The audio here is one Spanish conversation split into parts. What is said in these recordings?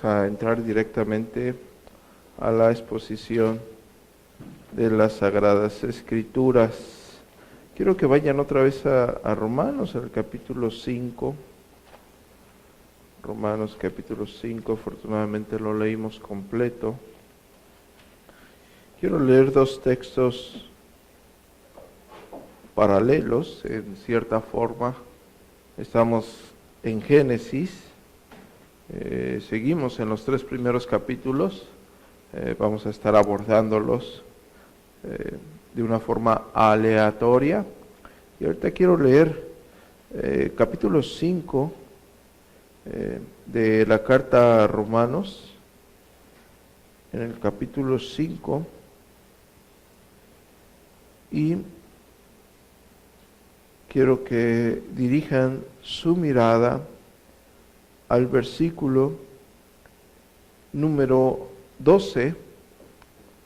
vamos a entrar directamente a la exposición de las Sagradas Escrituras. Quiero que vayan otra vez a Romanos, al capítulo 5. Romanos capítulo 5, afortunadamente lo leímos completo. Quiero leer dos textos paralelos, en cierta forma. Estamos en Génesis, seguimos en los 3 primeros capítulos, vamos a estar abordándolos de una forma aleatoria. Y ahorita quiero leer capítulo 5 de la carta a Romanos. En el capítulo 5, y quiero que dirijan su mirada al versículo número 12,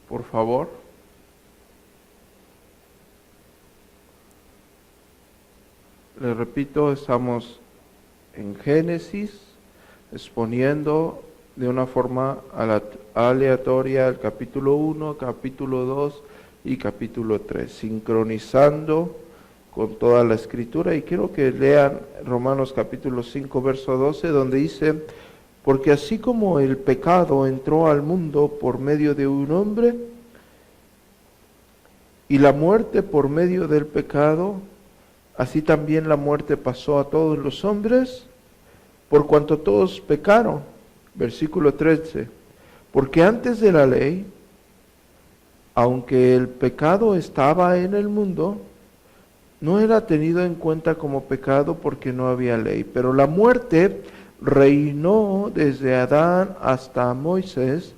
por favor. Les repito, estamos en Génesis, exponiendo de una forma aleatoria el capítulo 1, capítulo 2 y capítulo 3, sincronizando con toda la Escritura. Y quiero que lean Romanos capítulo 5, verso 12, donde dice: porque así como el pecado entró al mundo por medio de un hombre, y la muerte por medio del pecado, así también la muerte pasó a todos los hombres, por cuanto todos pecaron. Versículo 13, porque antes de la ley, aunque el pecado estaba en el mundo, no era tenido en cuenta como pecado porque no había ley, pero la muerte reinó desde Adán hasta Moisés,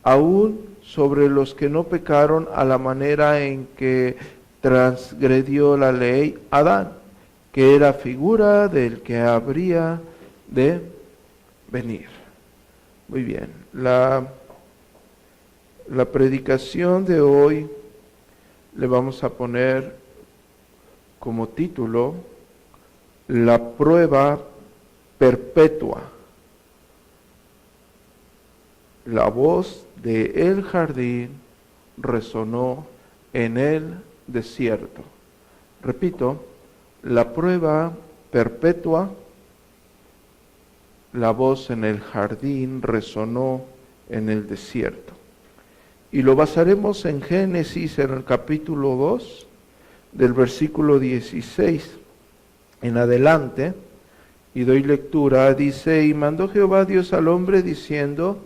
aún sobre los que no pecaron a la manera en que transgredió la ley Adán, que era figura del que habría de venir. Muy bien, la predicación de hoy le vamos a poner como título: la prueba perpetua. La voz de el jardín resonó en el desierto. Repito, la prueba perpetua. La voz en el jardín resonó en el desierto. Y lo basaremos en Génesis, en el capítulo 2, del versículo 16 en adelante, y doy lectura. Dice: y mandó Jehová Dios al hombre diciendo: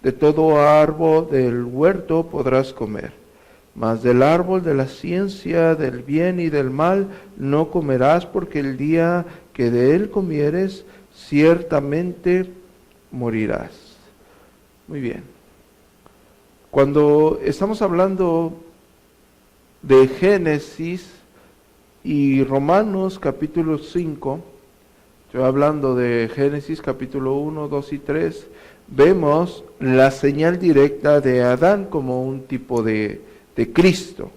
de todo árbol del huerto podrás comer, mas del árbol de la ciencia del bien y del mal no comerás, porque el día que de él comieres, ciertamente morirás. Muy bien. Cuando estamos hablando de Génesis y Romanos capítulo 5, estoy hablando de Génesis capítulo 1, 2 y 3, vemos la señal directa de Adán como un tipo de Cristo,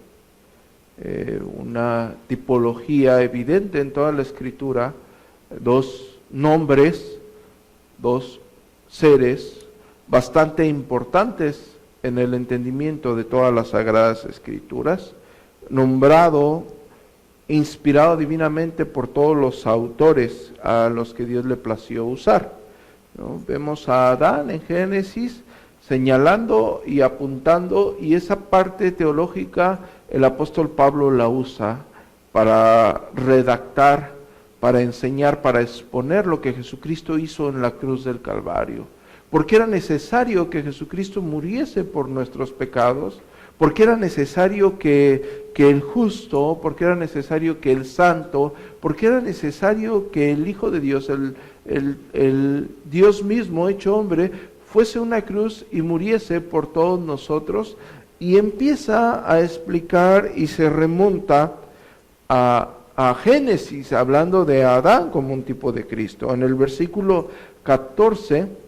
una tipología evidente en toda la Escritura, dos nombres, dos seres bastante importantes en el entendimiento de todas las Sagradas Escrituras, nombrado, inspirado divinamente por todos los autores a los que Dios le plació usar, ¿no? Vemos a Adán en Génesis señalando y apuntando, y esa parte teológica el apóstol Pablo la usa para redactar, para enseñar, para exponer lo que Jesucristo hizo en la cruz del Calvario. Porque era necesario que Jesucristo muriese por nuestros pecados, porque era necesario que el justo, porque era necesario que el santo, porque era necesario que el Hijo de Dios, el Dios mismo hecho hombre, fuese una cruz y muriese por todos nosotros. Y empieza a explicar y se remonta a Génesis, hablando de Adán como un tipo de Cristo. En el versículo 14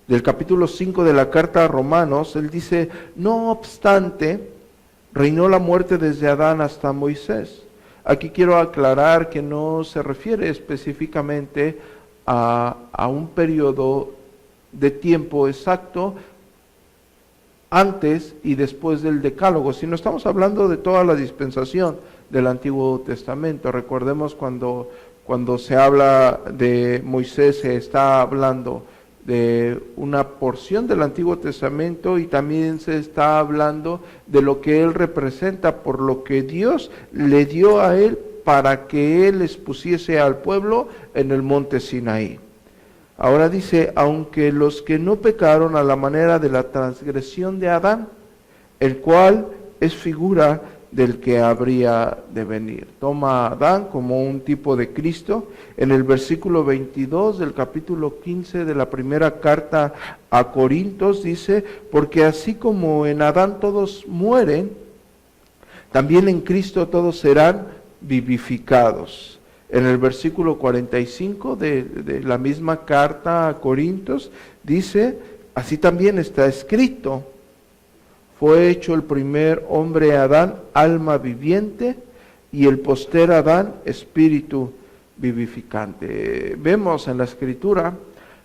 del capítulo 5 de la carta a Romanos, él dice: no obstante, reinó la muerte desde Adán hasta Moisés. Aquí quiero aclarar que no se refiere específicamente a un periodo de tiempo exacto antes y después del Decálogo, sino estamos hablando de toda la dispensación del Antiguo Testamento. Recordemos cuando se habla de Moisés, se está hablando de una porción del Antiguo Testamento y también se está hablando de lo que él representa, por lo que Dios le dio a él para que él expusiese al pueblo en el monte Sinaí. Ahora dice, aunque los que no pecaron a la manera de la transgresión de Adán, el cual es figura del que habría de venir. Toma a Adán como un tipo de Cristo. En el versículo 22 del capítulo 15 de la primera carta a Corintios dice, porque así como en Adán todos mueren, también en Cristo todos serán vivificados. En el versículo 45 de la misma carta a Corintios dice, así también está escrito, fue hecho el primer hombre Adán, alma viviente, y el poster Adán, espíritu vivificante. Vemos en la Escritura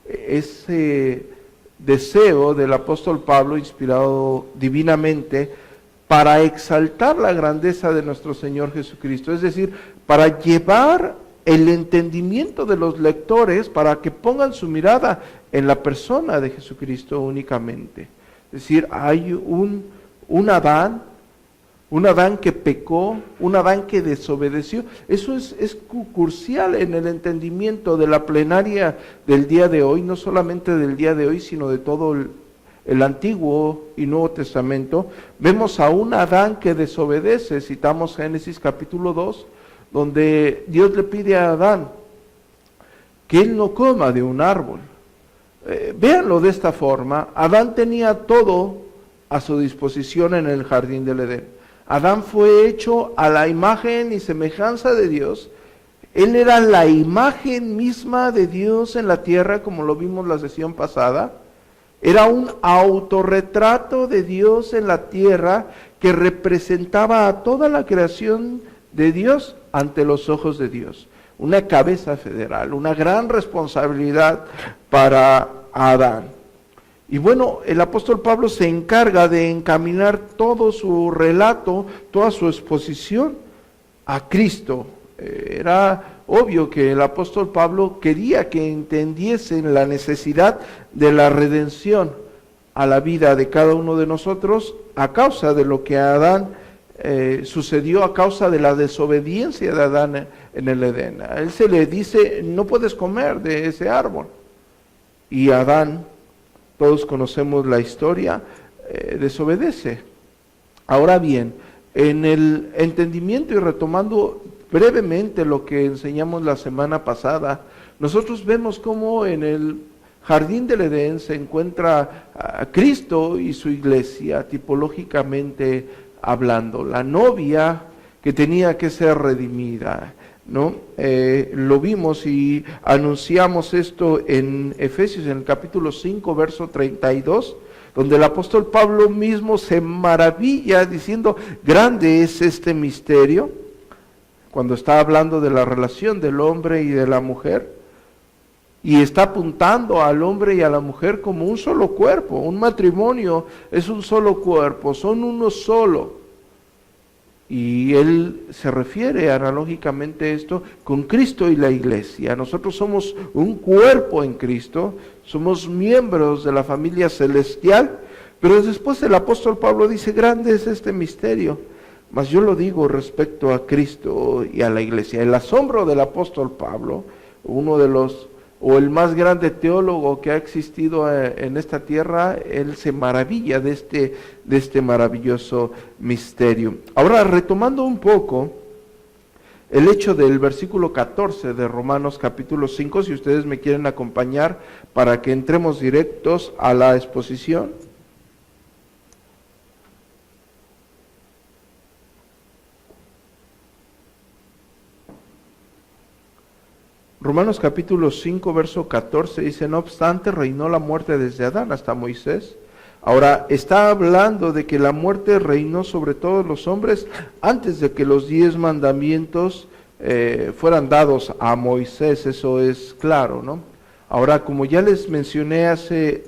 ese deseo del apóstol Pablo, inspirado divinamente, para exaltar la grandeza de nuestro Señor Jesucristo, es decir, para llevar el entendimiento de los lectores, para que pongan su mirada en la persona de Jesucristo únicamente. Es decir, hay un Adán que pecó, un Adán que desobedeció. Eso es crucial en el entendimiento de la plenaria del día de hoy, no solamente del día de hoy, sino de todo el Antiguo y Nuevo Testamento. Vemos a un Adán que desobedece. Citamos Génesis capítulo 2, donde Dios le pide a Adán que él no coma de un árbol. Véanlo de esta forma, Adán tenía todo a su disposición en el jardín del Edén. Adán fue hecho a la imagen y semejanza de Dios. Él era la imagen misma de Dios en la tierra, como lo vimos la sesión pasada. Era un autorretrato de Dios en la tierra que representaba a toda la creación de Dios ante los ojos de Dios. Una cabeza federal, una gran responsabilidad para Adán. Y bueno, el apóstol Pablo se encarga de encaminar todo su relato, toda su exposición a Cristo. Era obvio que el apóstol Pablo quería que entendiesen la necesidad de la redención a la vida de cada uno de nosotros a causa de lo que a Adán sucedió, a causa de la desobediencia de Adán en el Edén. A él se le dice, no puedes comer de ese árbol. Y Adán, todos conocemos la historia, desobedece. Ahora bien, en el entendimiento y retomando brevemente lo que enseñamos la semana pasada, nosotros vemos cómo en el jardín del Edén se encuentra a Cristo y su iglesia, tipológicamente hablando, la novia que tenía que ser redimida, ¿no? Lo vimos y anunciamos esto en Efesios, en el capítulo 5, verso 32, donde el apóstol Pablo mismo se maravilla diciendo, grande es este misterio, cuando está hablando de la relación del hombre y de la mujer, y está apuntando al hombre y a la mujer como un solo cuerpo. Un matrimonio es un solo cuerpo, son uno solo. Y él se refiere analógicamente a esto con Cristo y la iglesia. Nosotros somos un cuerpo en Cristo, somos miembros de la familia celestial, pero después el apóstol Pablo dice, grande es este misterio. Mas yo lo digo respecto a Cristo y a la iglesia. El asombro del apóstol Pablo, uno de los o el más grande teólogo que ha existido en esta tierra, él se maravilla de este maravilloso misterio. Ahora, retomando un poco el hecho del versículo 14 de Romanos capítulo 5, si ustedes me quieren acompañar para que entremos directos a la exposición. Romanos capítulo 5, verso 14 dice, no obstante, reinó la muerte desde Adán hasta Moisés. Ahora, está hablando de que la muerte reinó sobre todos los hombres antes de que los 10 mandamientos fueran dados a Moisés, eso es claro, ¿no? Ahora, como ya les mencioné hace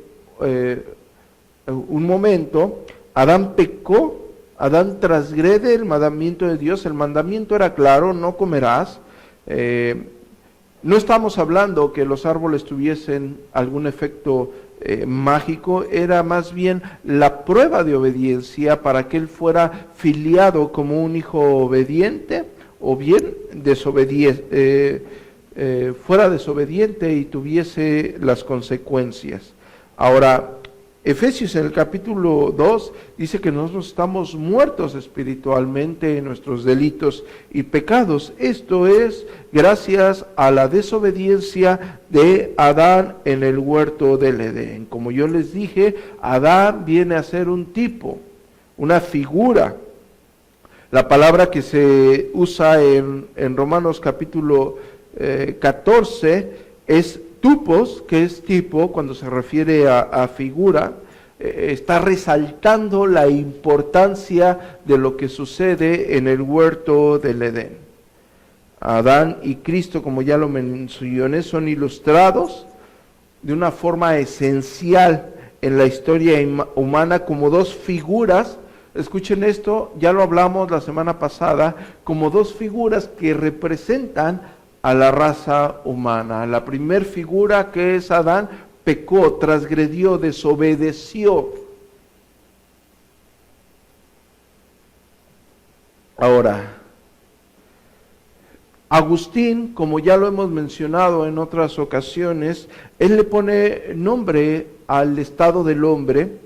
un momento, Adán pecó, Adán transgrede el mandamiento de Dios. El mandamiento era claro: no comerás. No estamos hablando que los árboles tuviesen algún efecto mágico, era más bien la prueba de obediencia para que él fuera filiado como un hijo obediente, o bien fuera desobediente y tuviese las consecuencias. Ahora, Efesios en el capítulo 2 dice que nosotros estamos muertos espiritualmente en nuestros delitos y pecados. Esto es gracias a la desobediencia de Adán en el huerto del Edén. Como yo les dije, Adán viene a ser un tipo, una figura. La palabra que se usa en Romanos capítulo 14 es tupos, que es tipo, cuando se refiere a figura. Está resaltando la importancia de lo que sucede en el huerto del Edén. Adán y Cristo, como ya lo mencioné, son ilustrados de una forma esencial en la historia humana como dos figuras. Escuchen esto, ya lo hablamos la semana pasada, como dos figuras que representan a la raza humana. La primer figura, que es Adán, pecó, transgredió, desobedeció. Ahora, Agustín, como ya lo hemos mencionado en otras ocasiones, él le pone nombre al estado del hombre,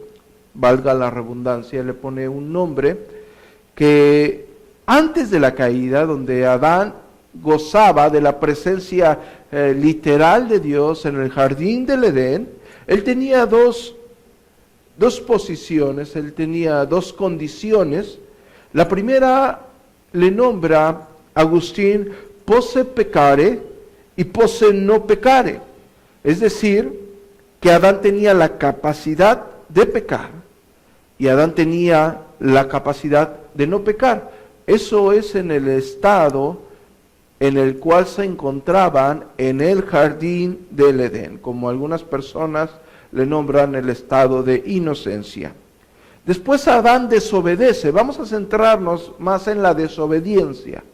valga la redundancia, le pone un nombre que antes de la caída, donde Adán gozaba de la presencia literal de Dios en el jardín del Edén, él tenía dos posiciones, él tenía dos condiciones. La primera le nombra Agustín posse peccare y posse no peccare, es decir, que Adán tenía la capacidad de pecar y Adán tenía la capacidad de no pecar. Eso es en el estado en el cual se encontraban en el jardín del Edén, como algunas personas le nombran el estado de inocencia. Después Adán desobedece. Vamos a centrarnos más en la desobediencia.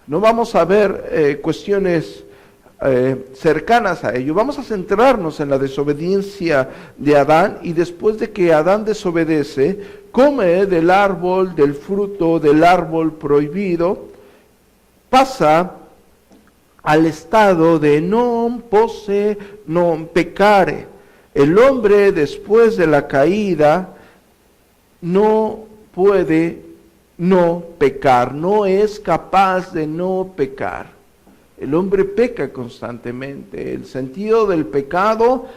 No vamos a ver cuestiones cercanas a ello. Vamos a centrarnos en la desobediencia de Adán, y después de que Adán desobedece, come del árbol, del fruto del árbol prohibido, pasa al estado de non posse non peccare. El hombre, después de la caída, no puede no pecar, no es capaz de no pecar. El hombre peca constantemente. El sentido del pecado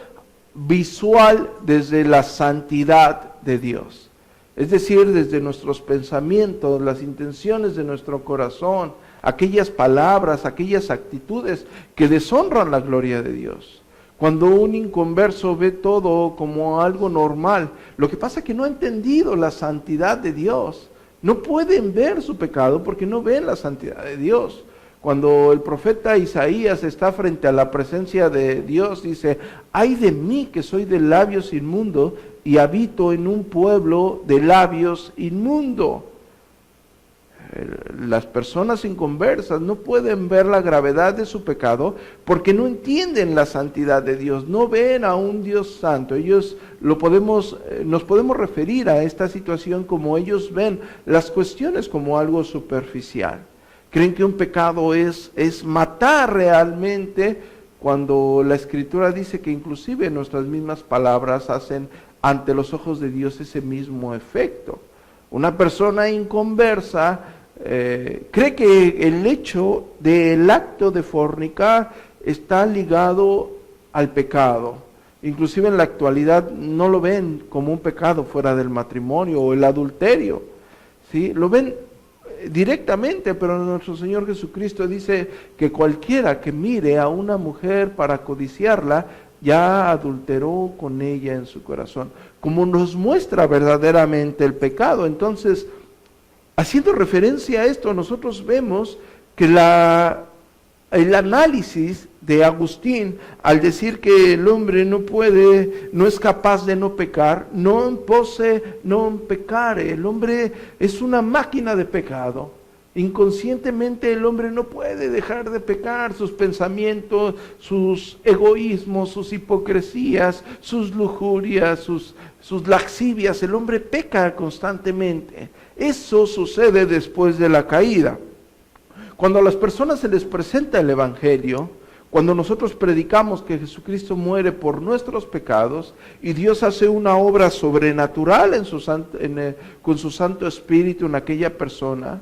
visual desde la santidad de Dios, es decir, desde nuestros pensamientos, las intenciones de nuestro corazón, aquellas palabras, aquellas actitudes que deshonran la gloria de Dios. Cuando un inconverso ve todo como algo normal, lo que pasa es que no ha entendido la santidad de Dios. No pueden ver su pecado porque no ven la santidad de Dios. Cuando el profeta Isaías está frente a la presencia de Dios, dice: ay de mí, que soy de labios inmundos y habito en un pueblo de labios inmundos. Las personas inconversas no pueden ver la gravedad de su pecado porque no entienden la santidad de Dios, no ven a un Dios santo. Ellos nos podemos referir a esta situación como ellos ven las cuestiones como algo superficial. Creen que un pecado es matar realmente, cuando la Escritura dice que inclusive nuestras mismas palabras hacen ante los ojos de Dios ese mismo efecto. Una persona inconversa cree que el hecho del acto de fornicar está ligado al pecado. Inclusive en la actualidad no lo ven como un pecado fuera del matrimonio, o el adulterio, ¿sí? Lo ven directamente, pero nuestro Señor Jesucristo dice que cualquiera que mire a una mujer para codiciarla, ya adulteró con ella en su corazón, como nos muestra verdaderamente el pecado. Entonces, haciendo referencia a esto, nosotros vemos que la el análisis de Agustín al decir que el hombre no puede, no es capaz de no pecar, non posse non peccare, el hombre es una máquina de pecado. Inconscientemente el hombre no puede dejar de pecar, sus pensamientos, sus egoísmos, sus hipocresías, sus lujurias, sus laxivias, el hombre peca constantemente. Eso sucede después de la caída. Cuando a las personas se les presenta el Evangelio, cuando nosotros predicamos que Jesucristo muere por nuestros pecados y Dios hace una obra sobrenatural con su Santo Espíritu en aquella persona,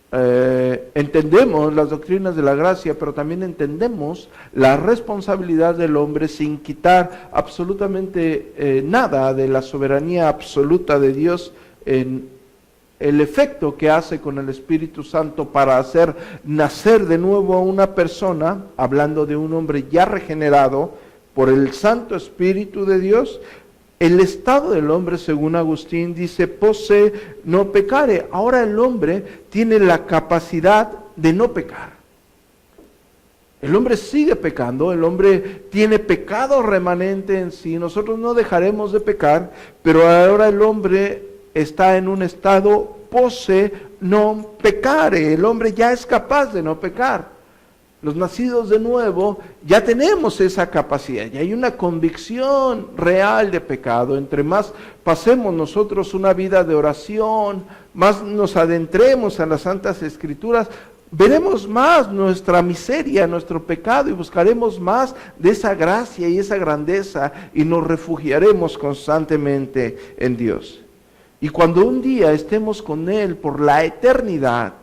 entendemos las doctrinas de la gracia, pero también entendemos la responsabilidad del hombre sin quitar absolutamente nada de la soberanía absoluta de Dios en el efecto que hace con el Espíritu Santo para hacer nacer de nuevo a una persona, hablando de un hombre ya regenerado por el Santo Espíritu de Dios. El estado del hombre, según Agustín, dice, posse no peccare. Ahora el hombre tiene la capacidad de no pecar. El hombre sigue pecando, el hombre tiene pecado remanente en sí. Nosotros no dejaremos de pecar, pero ahora el hombre está en un estado posse non peccare. El hombre ya es capaz de no pecar. Los nacidos de nuevo ya tenemos esa capacidad, ya hay una convicción real de pecado. Entre más pasemos nosotros una vida de oración, más nos adentremos en las Santas Escrituras, veremos más nuestra miseria, nuestro pecado, y buscaremos más de esa gracia y esa grandeza, y nos refugiaremos constantemente en Dios. Y cuando un día estemos con Él por la eternidad,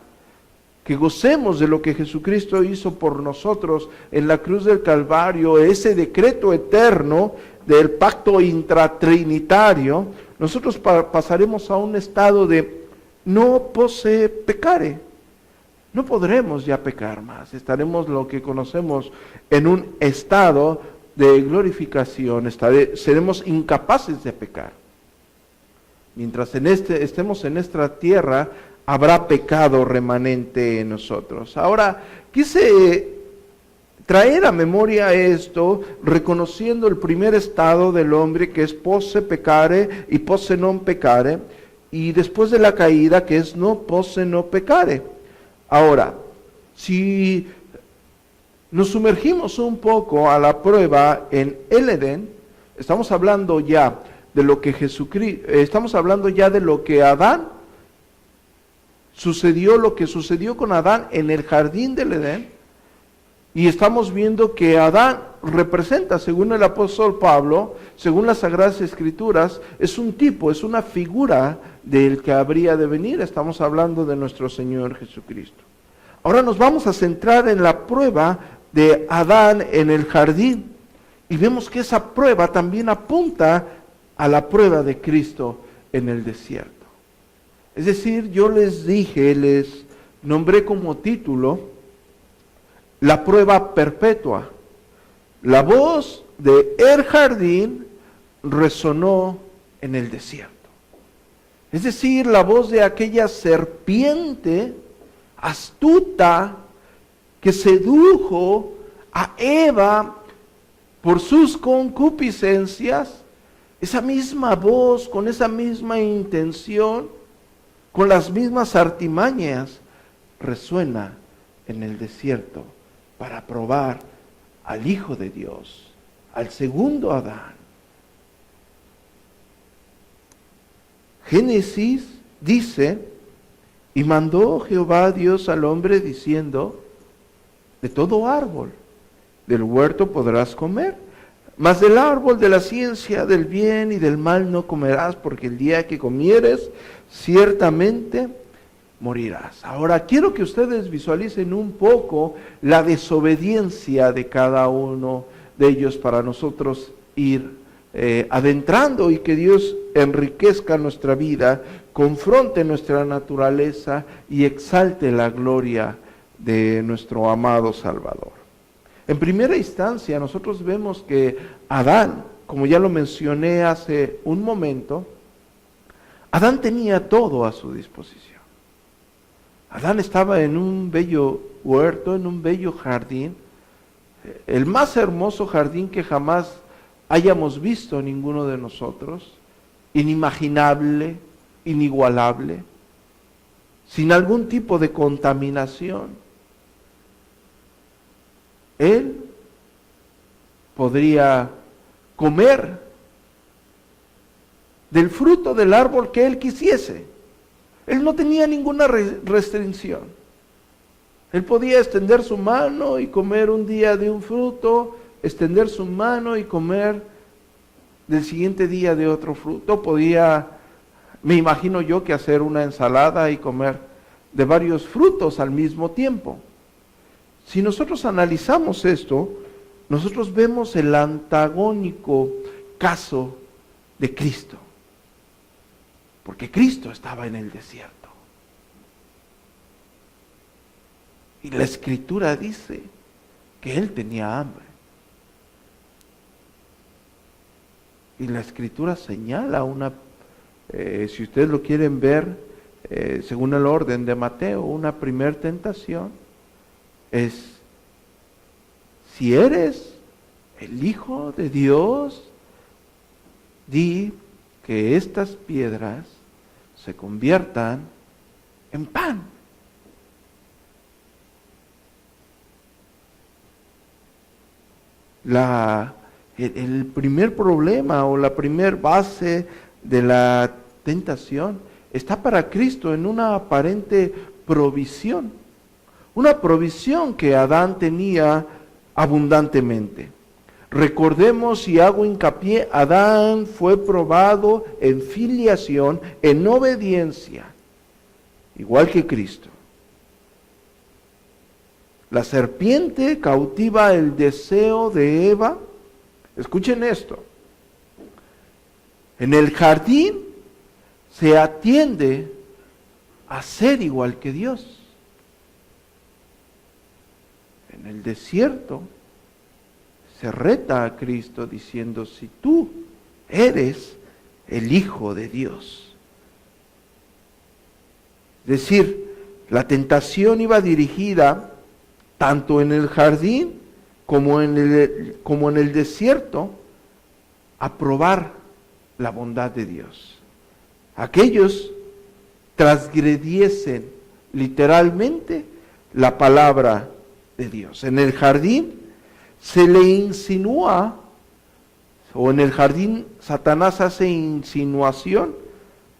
que gocemos de lo que Jesucristo hizo por nosotros en la cruz del Calvario, ese decreto eterno del pacto intratrinitario, nosotros pasaremos a un estado de no posse peccare. No podremos ya pecar más, estaremos lo que conocemos en un estado de glorificación, seremos incapaces de pecar. Mientras estemos en esta tierra, habrá pecado remanente en nosotros. Ahora, quise traer a memoria esto, reconociendo el primer estado del hombre, que es posse peccare y posse non peccare, y después de la caída, que es no posse no peccare. Ahora, si nos sumergimos un poco a la prueba en el Edén, estamos hablando ya de lo que Jesucristo, estamos hablando ya de lo que Adán sucedió, lo que sucedió con Adán en el jardín del Edén, y estamos viendo que Adán representa, según el apóstol Pablo, según las Sagradas Escrituras, es un tipo, es una figura del que habría de venir. Estamos hablando de nuestro Señor Jesucristo. Ahora nos vamos a centrar en la prueba de Adán en el jardín, y vemos que esa prueba también apunta a la prueba de Cristo en el desierto. Es decir, yo les dije, les nombré como título la prueba perpetua. La voz de el jardín resonó en el desierto. Es decir, la voz de aquella serpiente astuta que sedujo a Eva por sus concupiscencias. Esa misma voz, con esa misma intención, con las mismas artimañas, resuena en el desierto para probar al Hijo de Dios, al segundo Adán. Génesis dice, y mandó Jehová Dios al hombre diciendo, de todo árbol del huerto podrás comer, mas del árbol de la ciencia del bien y del mal no comerás, porque el día que comieres, ciertamente morirás. Ahora, quiero que ustedes visualicen un poco la desobediencia de cada uno de ellos para nosotros ir adentrando, y que Dios enriquezca nuestra vida, confronte nuestra naturaleza y exalte la gloria de nuestro amado Salvador. En primera instancia, nosotros vemos que Adán, como ya lo mencioné hace un momento, Adán tenía todo a su disposición. Adán estaba en un bello huerto, en un bello jardín, el más hermoso jardín que jamás hayamos visto ninguno de nosotros, inimaginable, inigualable, sin algún tipo de contaminación. Él podría comer del fruto del árbol que él quisiese. Él no tenía ninguna restricción. Él podía extender su mano y comer un día de un fruto, extender su mano y comer del siguiente día de otro fruto. Podía, me imagino yo, que hacer una ensalada y comer de varios frutos al mismo tiempo. Si nosotros analizamos esto, nosotros vemos el antagónico caso de Cristo. Porque Cristo estaba en el desierto. Y la Escritura dice que Él tenía hambre. Y la Escritura señala si ustedes lo quieren ver, según el orden de Mateo, una primer tentación es: si eres el Hijo de Dios, di que estas piedras se conviertan en pan. El primer problema o la primer base de la tentación está para Cristo en una aparente provisión. Una provisión que Adán tenía abundantemente. Recordemos y hago hincapié, Adán fue probado en filiación, en obediencia, igual que Cristo. La serpiente cautiva el deseo de Eva. Escuchen esto. En el jardín se atiende a ser igual que Dios. En el desierto se reta a Cristo diciendo: si tú eres el Hijo de Dios. Es decir, la tentación iba dirigida tanto en el jardín como en el desierto a probar la bondad de Dios. Aquellos transgrediesen literalmente la palabra de Dios. En el jardín se le insinúa, o en el jardín Satanás hace insinuación: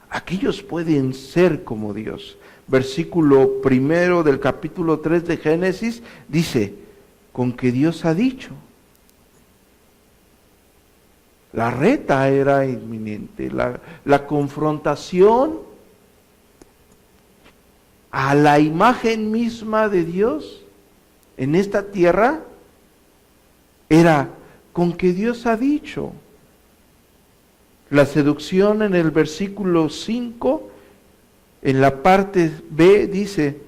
aquellos pueden ser como Dios. Versículo 1 del capítulo 3 de Génesis dice: con que Dios ha dicho. La reta era inminente, la confrontación a la imagen misma de Dios en esta tierra era: con que Dios ha dicho. La seducción en el versículo 5, en la parte B, dice: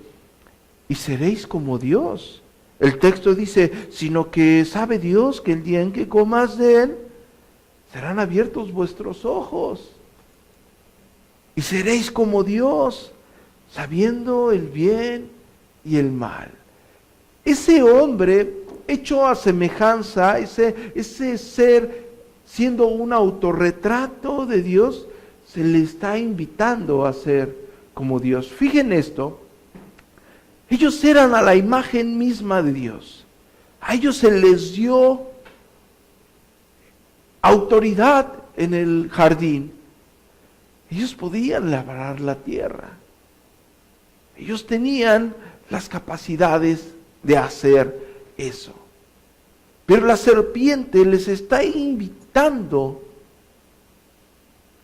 y seréis como Dios. El texto dice: sino que sabe Dios que el día en que comas de él, serán abiertos vuestros ojos, y seréis como Dios, sabiendo el bien y el mal. Ese hombre hecho a semejanza, ese ser siendo un autorretrato de Dios, se le está invitando a ser como Dios. Fíjense esto, ellos eran a la imagen misma de Dios. A ellos se les dio autoridad en el jardín. Ellos podían labrar la tierra. Ellos tenían las capacidades de hacer eso. Pero la serpiente les está invitando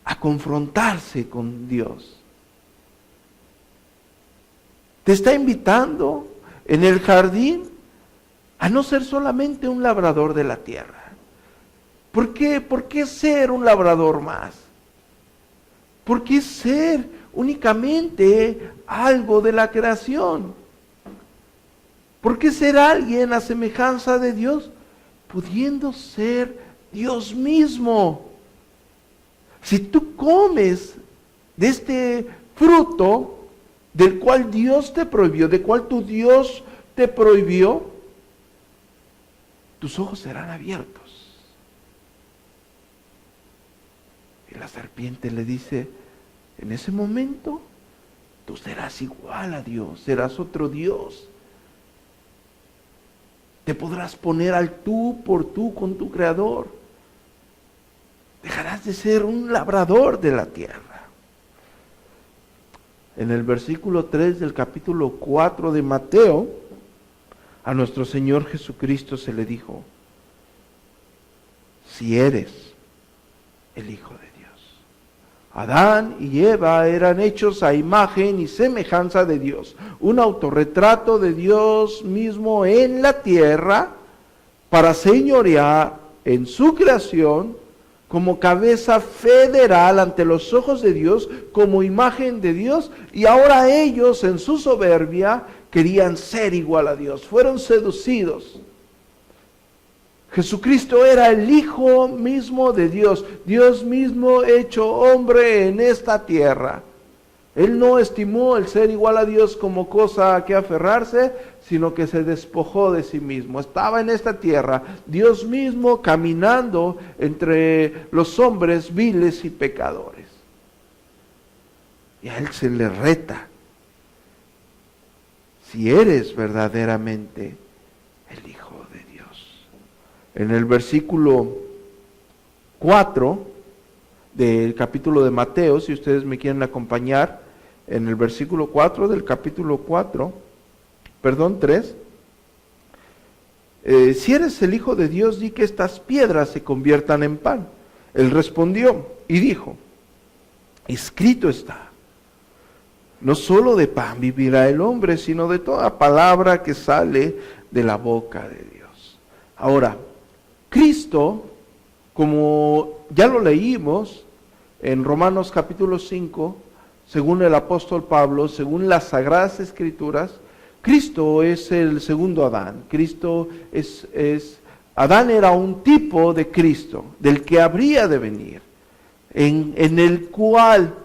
a confrontarse con Dios. Te está invitando en el jardín a no ser solamente un labrador de la tierra. ¿Por qué? ¿Por qué ser un labrador más? ¿Por qué ser únicamente algo de la creación? ¿Por qué ser alguien a semejanza de Dios, pudiendo ser Dios mismo? Si tú comes de este fruto, del cual Dios te prohibió, del cual tu Dios te prohibió, tus ojos serán abiertos. Y la serpiente le dice, en ese momento, tú serás igual a Dios, serás otro Dios. Te podrás poner al tú por tú con tu Creador. Dejarás de ser un labrador de la tierra. En el versículo 3 del capítulo 4 de Mateo, a nuestro Señor Jesucristo se le dijo, si eres el Hijo de Dios. Adán y Eva eran hechos a imagen y semejanza de Dios, un autorretrato de Dios mismo en la tierra para señorear en su creación como cabeza federal ante los ojos de Dios, como imagen de Dios, y ahora ellos en su soberbia querían ser igual a Dios, fueron seducidos. Jesucristo era el Hijo mismo de Dios, Dios mismo hecho hombre en esta tierra. Él no estimó el ser igual a Dios como cosa a que aferrarse, sino que se despojó de sí mismo. Estaba en esta tierra, Dios mismo caminando entre los hombres viles y pecadores. Y a Él se le reta, si eres verdaderamente el Hijo. En el versículo 4 del capítulo de Mateo, si ustedes me quieren acompañar, en el versículo 4 del capítulo 3, si eres el Hijo de Dios, di que estas piedras se conviertan en pan. Él respondió y dijo, escrito está, no solo de pan vivirá el hombre, sino de toda palabra que sale de la boca de Dios. Ahora, Cristo, como ya lo leímos en Romanos capítulo 5, según el apóstol Pablo, según las Sagradas Escrituras, Cristo es el segundo Adán. Adán era un tipo de Cristo, del que habría de venir, en el cual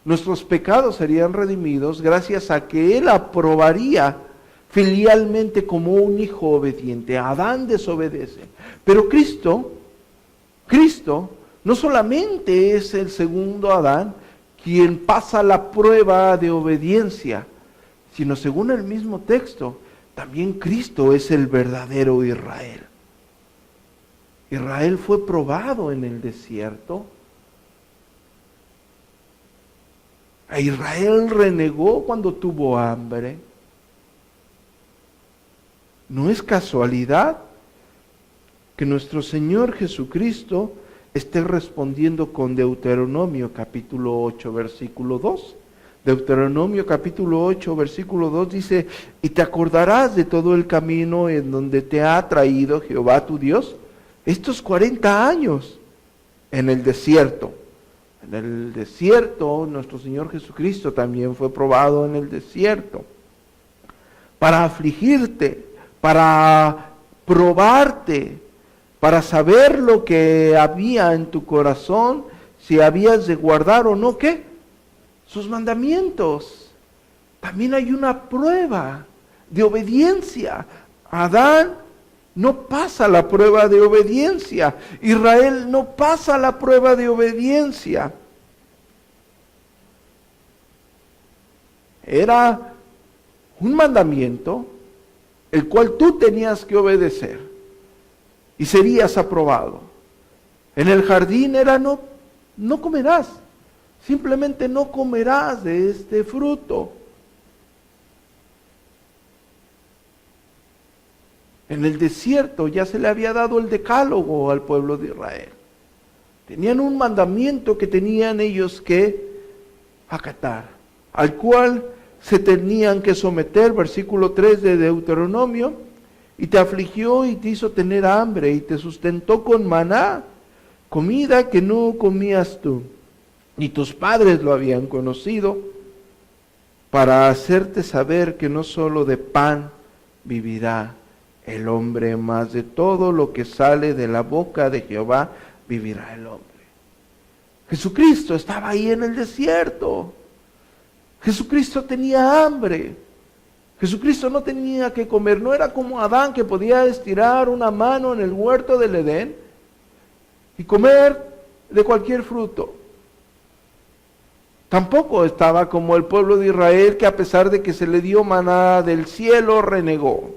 nuestros pecados serían redimidos gracias a que Él aprobaría filialmente como un hijo obediente. Adán desobedece. Pero Cristo no solamente es el segundo Adán quien pasa la prueba de obediencia, sino según el mismo texto, también Cristo es el verdadero Israel. Israel fue probado en el desierto. A Israel renegó cuando tuvo hambre. No es casualidad que nuestro Señor Jesucristo esté respondiendo con Deuteronomio capítulo 8, versículo 2. Deuteronomio capítulo 8, versículo 2 dice, y te acordarás de todo el camino en donde te ha traído Jehová tu Dios estos 40 años en el desierto. En el desierto, nuestro Señor Jesucristo también fue probado en el desierto para afligirte, para probarte, para saber lo que había en tu corazón, si habías de guardar o no, ¿qué? Sus mandamientos. También hay una prueba de obediencia. Adán no pasa la prueba de obediencia. Israel no pasa la prueba de obediencia. Era un mandamiento el cual tú tenías que obedecer y serías aprobado. En el jardín era no comerás, simplemente no comerás de este fruto. En el desierto ya se le había dado el decálogo al pueblo de Israel. Tenían un mandamiento que tenían ellos que acatar, al cual se tenían que someter, versículo 3 de Deuteronomio, y te afligió y te hizo tener hambre y te sustentó con maná, comida que no comías tú, ni tus padres lo habían conocido, para hacerte saber que no solo de pan vivirá el hombre, mas de todo lo que sale de la boca de Jehová vivirá el hombre. Jesucristo estaba ahí en el desierto. Jesucristo tenía hambre. Jesucristo no tenía que comer. No era como Adán, que podía estirar una mano en el huerto del Edén y comer de cualquier fruto. Tampoco estaba como el pueblo de Israel, que a pesar de que se le dio maná del cielo, renegó.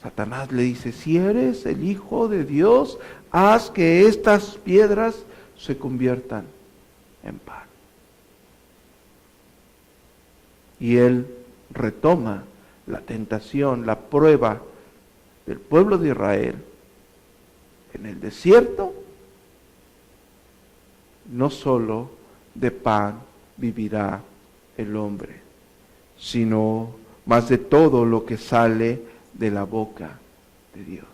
Satanás le dice: si eres el Hijo de Dios, haz que estas piedras se conviertan en pan. Y él retoma la tentación, la prueba del pueblo de Israel. En el desierto, no solo de pan vivirá el hombre, sino más de todo lo que sale de la boca de Dios.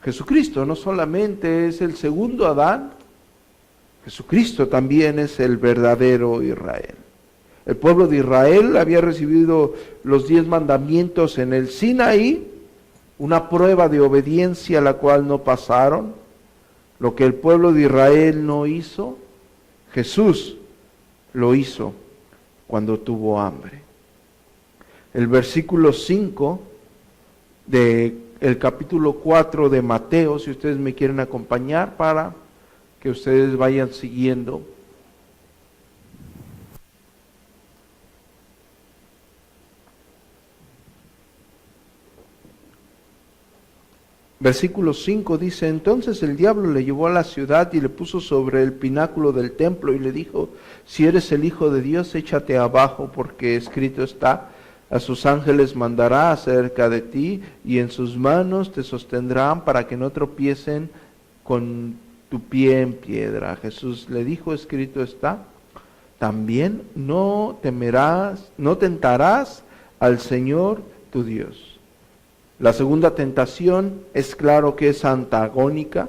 Jesucristo no solamente es el segundo Adán, Jesucristo también es el verdadero Israel. El pueblo de Israel había recibido los 10 mandamientos en el Sinaí, una prueba de obediencia a la cual no pasaron. Lo que el pueblo de Israel no hizo, Jesús lo hizo cuando tuvo hambre. El versículo 5 del capítulo 4 de Mateo, si ustedes me quieren acompañar para que ustedes vayan siguiendo. Versículo 5 dice: entonces el diablo le llevó a la ciudad y le puso sobre el pináculo del templo y le dijo: si eres el Hijo de Dios, échate abajo, porque escrito está: a sus ángeles mandará acerca de ti, y en sus manos te sostendrán para que no tropiecen con tu pie en piedra. Jesús le dijo: escrito está también: no temerás, no tentarás al Señor tu Dios. La segunda tentación es claro que es antagónica.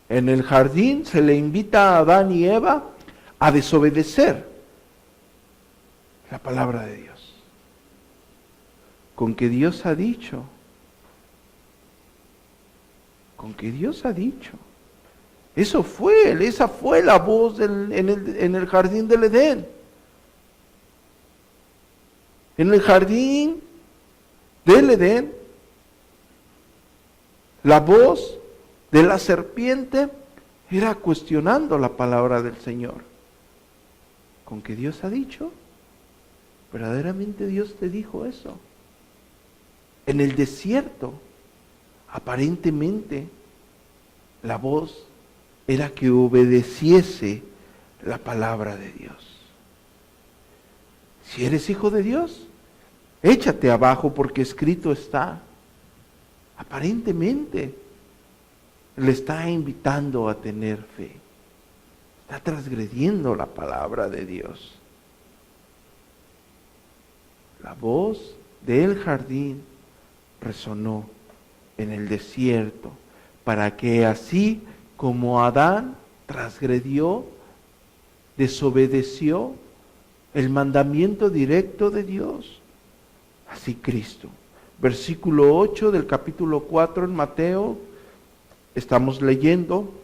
En el jardín se le invita a Adán y Eva a desobedecer la palabra de Dios. Con que Dios ha dicho. Con que Dios ha dicho. Esa fue la voz en el jardín del Edén. En el jardín del Edén, la voz de la serpiente era cuestionando la palabra del Señor. ¿Con que Dios ha dicho? ¿Verdaderamente Dios te dijo eso? En el desierto, aparentemente, la voz era que obedeciese la palabra de Dios. Si eres hijo de Dios, échate abajo, porque escrito está. Aparentemente le está invitando a tener fe. Está transgrediendo la palabra de Dios. La voz del jardín resonó en el desierto, para que así como Adán transgredió, desobedeció el mandamiento directo de Dios, así Cristo. Versículo 8 del capítulo 4 en Mateo, estamos leyendo: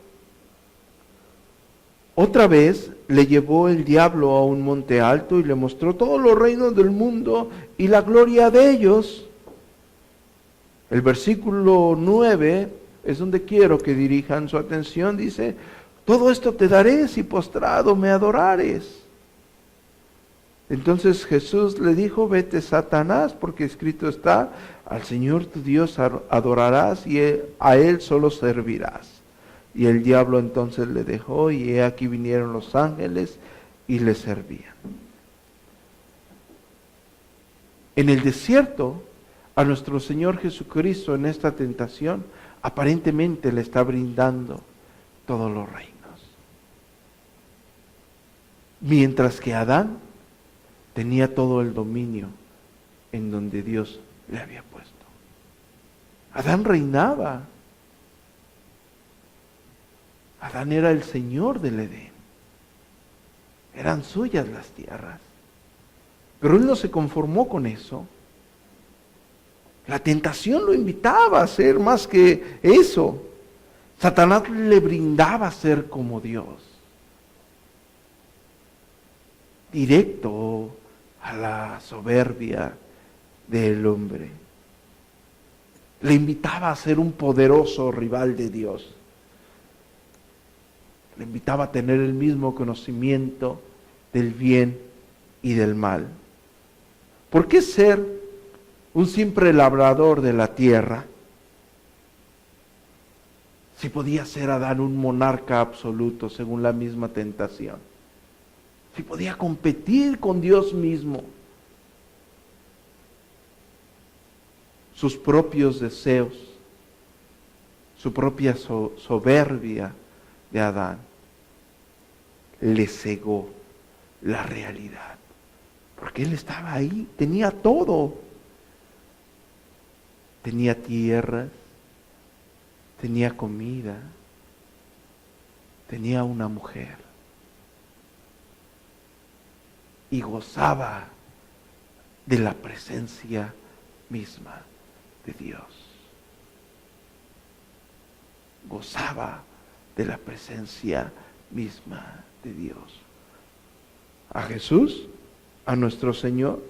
otra vez le llevó el diablo a un monte alto y le mostró todos los reinos del mundo y la gloria de ellos. El versículo 9 es donde quiero que dirijan su atención. Dice: todo esto te daré si postrado me adorares. Entonces Jesús le dijo: vete, Satanás, porque escrito está: al Señor tu Dios adorarás y a Él solo servirás. Y el diablo entonces le dejó, y he aquí vinieron los ángeles y le servían. En el desierto, a nuestro Señor Jesucristo, en esta tentación, aparentemente le está brindando todos los reinos. Mientras que Adán tenía todo el dominio en donde Dios le había puesto. Adán reinaba. Adán era el Señor del Edén. Eran suyas las tierras. Pero él no se conformó con eso. La tentación lo invitaba a ser más que eso. Satanás le brindaba ser como Dios. directo a la soberbia del hombre. Le invitaba a ser un poderoso rival de Dios. Le invitaba a tener el mismo conocimiento del bien y del mal. ¿Por qué ser un simple labrador de la tierra si podía ser Adán un monarca absoluto según la misma tentación? Si podía competir con Dios mismo. Sus propios deseos, su propia soberbia de Adán le cegó la realidad. Porque él estaba ahí, tenía todo. Tenía tierras, tenía comida, tenía una mujer. Y gozaba de la presencia misma de Dios. Gozaba de la presencia misma de Dios. A Jesús, a nuestro Señor,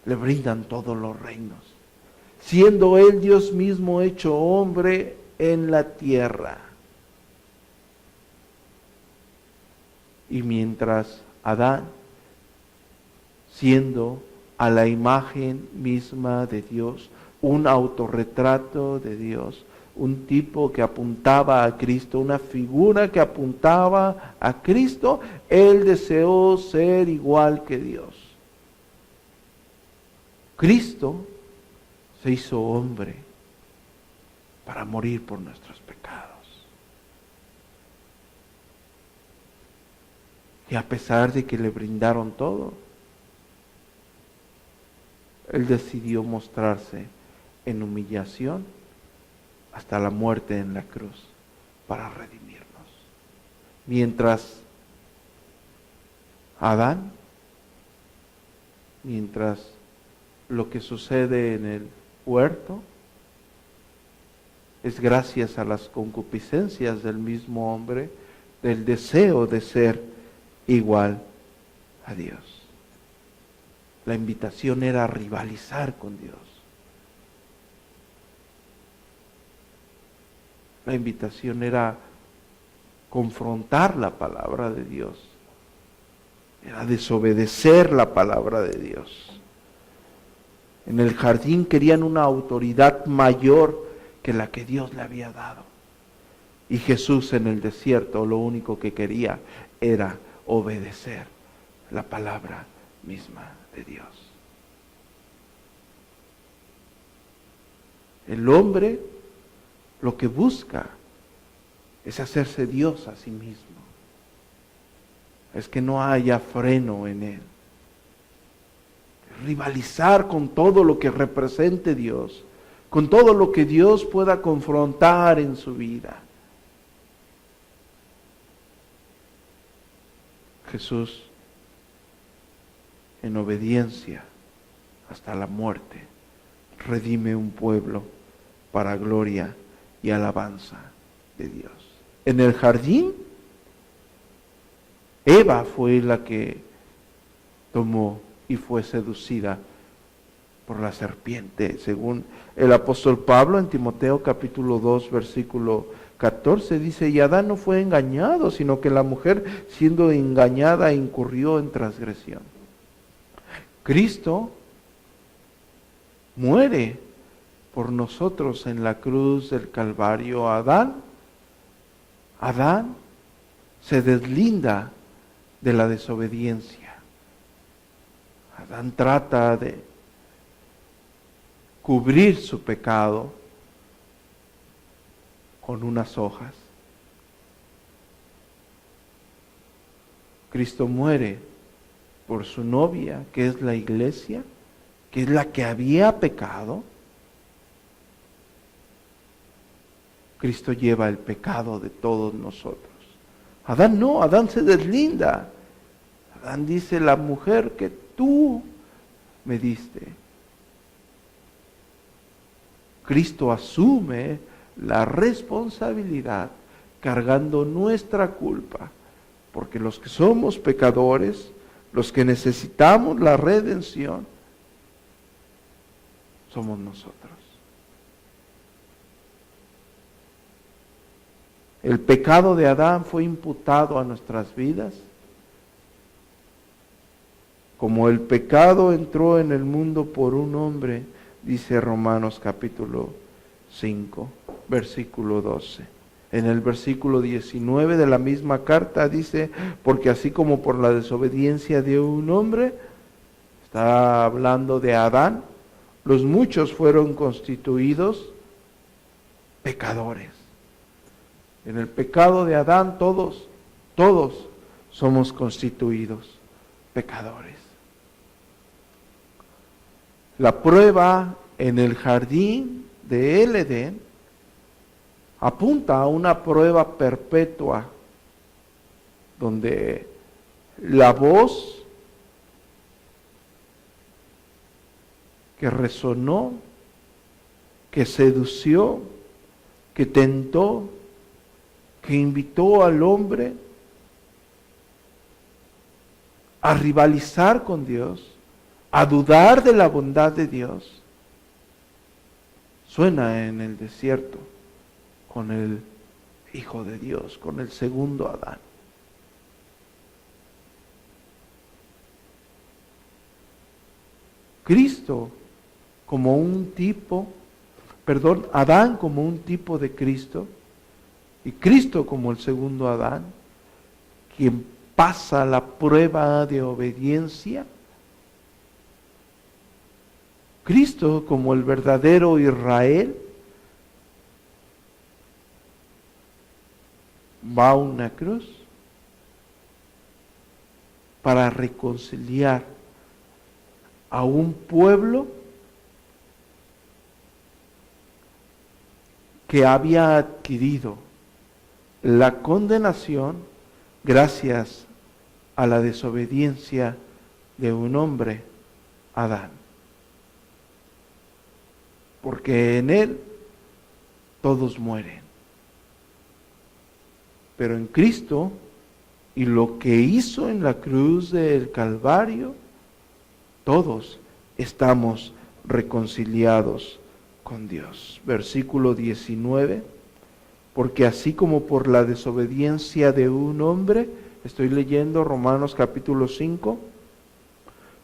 le brindan todos los reinos, siendo Él Dios mismo hecho hombre en la tierra. Y mientras Adán, siendo a la imagen misma de Dios, un autorretrato de Dios, un tipo que apuntaba a Cristo, una figura que apuntaba a Cristo, él deseó ser igual que Dios. Cristo se hizo hombre para morir por nuestros pecados. Y a pesar de que le brindaron todo, Él decidió mostrarse en humillación hasta la muerte en la cruz para redimirnos. Mientras Adán, mientras lo que sucede en el huerto es gracias a las concupiscencias del mismo hombre, del deseo de ser igual a Dios. La invitación era rivalizar con Dios. La invitación era confrontar la palabra de Dios. Era desobedecer la palabra de Dios. En el jardín querían una autoridad mayor que la que Dios le había dado. Y Jesús en el desierto lo único que quería era obedecer la palabra misma de Dios. El hombre lo que busca es hacerse Dios a sí mismo. Es que no haya freno en él. Rivalizar con todo lo que represente Dios, con todo lo que Dios pueda confrontar en su vida. Jesús, en obediencia hasta la muerte, redime un pueblo para gloria y alabanza de Dios. En el jardín, Eva fue la que tomó y fue seducida por la serpiente, según el apóstol Pablo en Timoteo capítulo 2, versículo 14, dice, y Adán no fue engañado, sino que la mujer, siendo engañada, incurrió en transgresión. Cristo muere por nosotros en la cruz del Calvario. Adán se deslinda de la desobediencia. Adán trata de cubrir su pecado con unas hojas. Cristo muere por su novia, que es la iglesia, que es la que había pecado. Cristo lleva el pecado de todos nosotros. Adán no, Adán se deslinda. Adán dice, la mujer que tú me diste. Cristo asume la responsabilidad cargando nuestra culpa Porque los que somos pecadores, los que necesitamos la redención, somos nosotros. El pecado de Adán fue imputado a nuestras vidas. Como el pecado entró en el mundo por un hombre, dice Romanos capítulo 5, versículo 12. En el versículo 19 de la misma carta dice, porque así como por la desobediencia de un hombre, está hablando de Adán, los muchos fueron constituidos pecadores. En el pecado de Adán todos somos constituidos pecadores. La prueba en el jardín de el Edén apunta a una prueba perpetua donde la voz que resonó, que sedució, que tentó, que invitó al hombre a rivalizar con Dios, a dudar de la bondad de Dios, suena en el desierto con el Hijo de Dios, con el segundo Adán. Adán como un tipo de Cristo, y Cristo como el segundo Adán, quien pasa la prueba de obediencia. Cristo como el verdadero Israel va a una cruz para reconciliar a un pueblo que había adquirido la condenación gracias a la desobediencia de un hombre, Adán. Porque en él todos mueren. Pero en Cristo y lo que hizo en la cruz del Calvario, todos estamos reconciliados con Dios. Versículo 19, porque así como por la desobediencia de un hombre, estoy leyendo Romanos capítulo 5,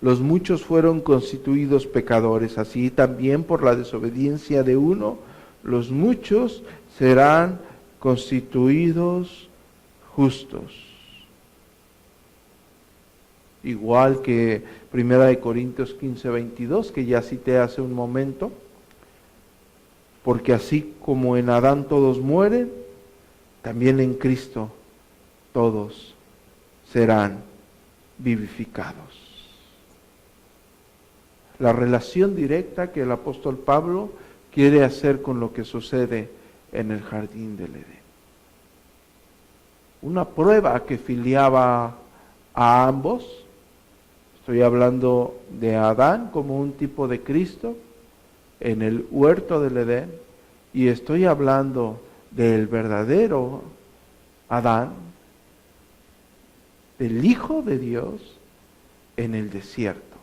los muchos fueron constituidos pecadores, así también por la desobediencia de uno, los muchos serán constituidos justos. Igual que 1 Corintios 15, 22, que ya cité hace un momento, porque así como en Adán todos mueren, también en Cristo todos serán vivificados. La relación directa que el apóstol Pablo quiere hacer con lo que sucede en el jardín del Edén. Una prueba que filiaba a ambos. Estoy hablando de Adán como un tipo de Cristo en el huerto del Edén, y estoy hablando del verdadero Adán, del Hijo de Dios en el desierto.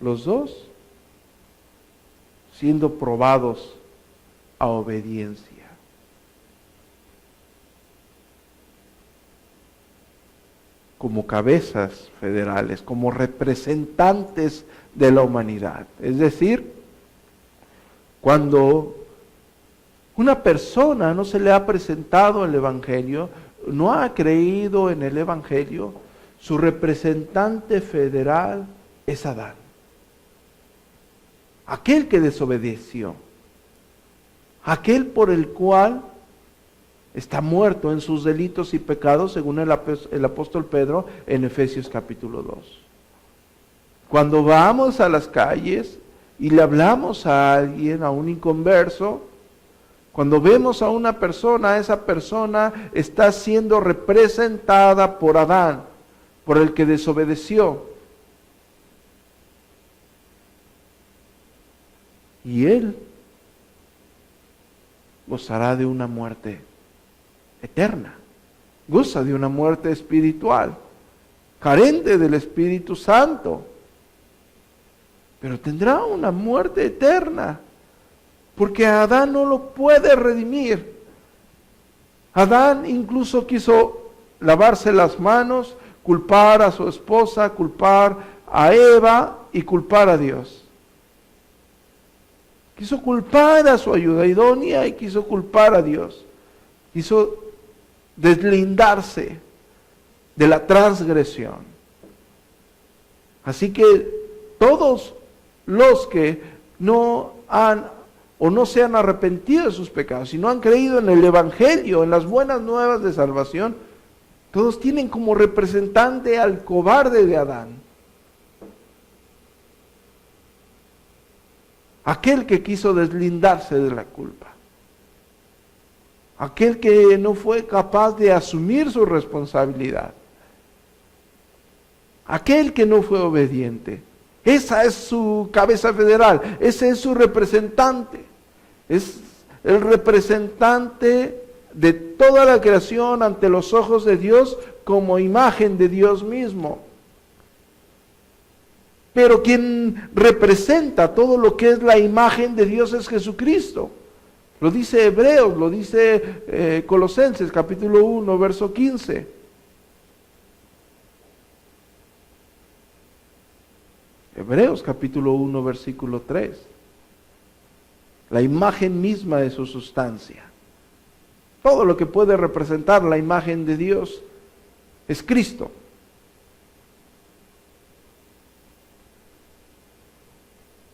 Los dos siendo probados a obediencia. Como cabezas federales, como representantes de la humanidad. Es decir, cuando una persona no se le ha presentado el Evangelio, no ha creído en el Evangelio, su representante federal es Adán. Aquel que desobedeció, aquel por el cual está muerto en sus delitos y pecados, según el apóstol Pedro en Efesios capítulo 2. Cuando vamos a las calles y le hablamos a alguien, a un inconverso, cuando vemos a una persona, esa persona está siendo representada por Adán, por el que desobedeció. Y él gozará de una muerte eterna, goza de una muerte espiritual, carente del Espíritu Santo, pero tendrá una muerte eterna, porque Adán no lo puede redimir. Adán incluso quiso lavarse las manos, culpar a su esposa, culpar a Eva y culpar a Dios. Quiso culpar a su ayuda idónea y quiso culpar a Dios. Quiso deslindarse de la transgresión. Así que todos los que no han o no se han arrepentido de sus pecados y no han creído en el Evangelio, en las buenas nuevas de salvación, todos tienen como representante al cobarde de Adán. Aquel que quiso deslindarse de la culpa. Aquel que no fue capaz de asumir su responsabilidad. Aquel que no fue obediente. Esa es su cabeza federal, ese es su representante. Es el representante de toda la creación ante los ojos de Dios como imagen de Dios mismo. Pero quien representa todo lo que es la imagen de Dios es Jesucristo. Lo dice Hebreos, lo dice Colosenses capítulo 1, verso 15. Hebreos capítulo 1, versículo 3. La imagen misma de su sustancia. Todo lo que puede representar la imagen de Dios es Cristo.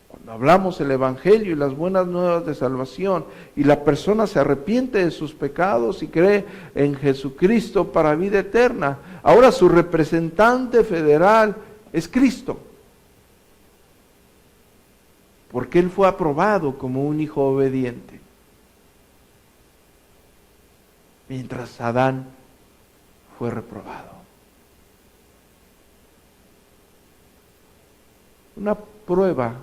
Cuando hablamos el Evangelio y las buenas nuevas de salvación y la persona se arrepiente de sus pecados y cree en Jesucristo para vida eterna, ahora su representante federal es Cristo. Porque Él fue aprobado como un hijo obediente. Mientras Adán fue reprobado. Una prueba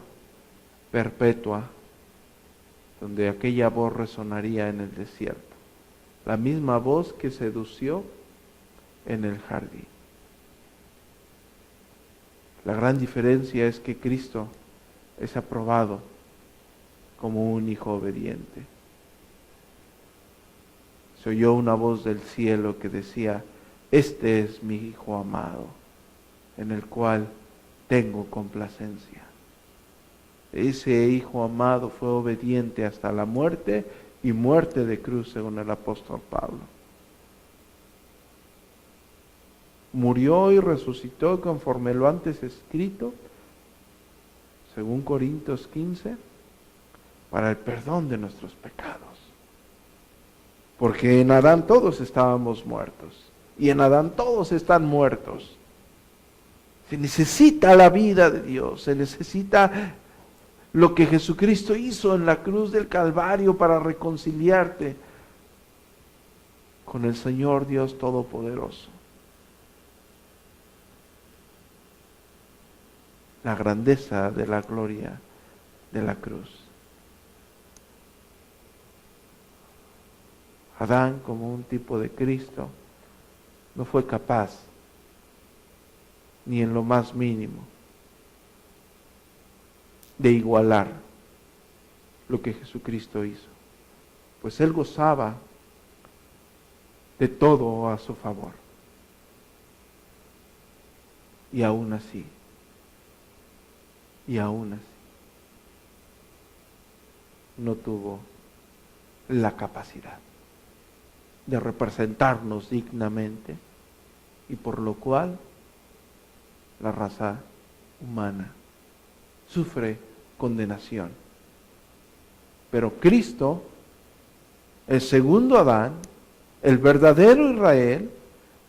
perpetua donde aquella voz resonaría en el desierto. La misma voz que sedució en el jardín. La gran diferencia es que Cristo es aprobado como un hijo obediente. Se oyó una voz del cielo que decía: este es mi hijo amado, en el cual tengo complacencia. Ese hijo amado fue obediente hasta la muerte y muerte de cruz, según el apóstol Pablo. Murió y resucitó conforme lo antes escrito, según Corintios 15, para el perdón de nuestros pecados. Porque en Adán todos estábamos muertos, y en Adán todos están muertos. Se necesita la vida de Dios, se necesita lo que Jesucristo hizo en la cruz del Calvario para reconciliarte con el Señor Dios Todopoderoso. La grandeza de la gloria de la cruz. Adán, como un tipo de Cristo, no fue capaz, ni en lo más mínimo, de igualar lo que Jesucristo hizo, pues Él gozaba de todo a su favor. Y aún así, no tuvo la capacidad de representarnos dignamente, y por lo cual la raza humana sufre condenación. Pero Cristo, el segundo Adán, el verdadero Israel,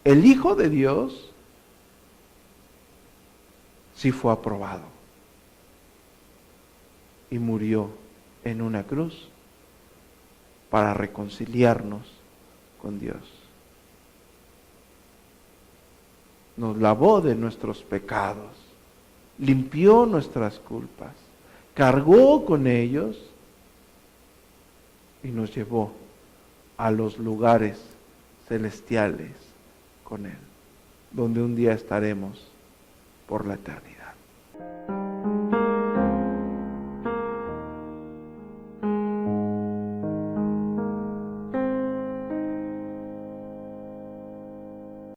el Hijo de Dios, sí fue aprobado y murió en una cruz para reconciliarnos con Dios. Nos lavó de nuestros pecados, limpió nuestras culpas, cargó con ellos y nos llevó a los lugares celestiales con Él, donde un día estaremos por la eternidad.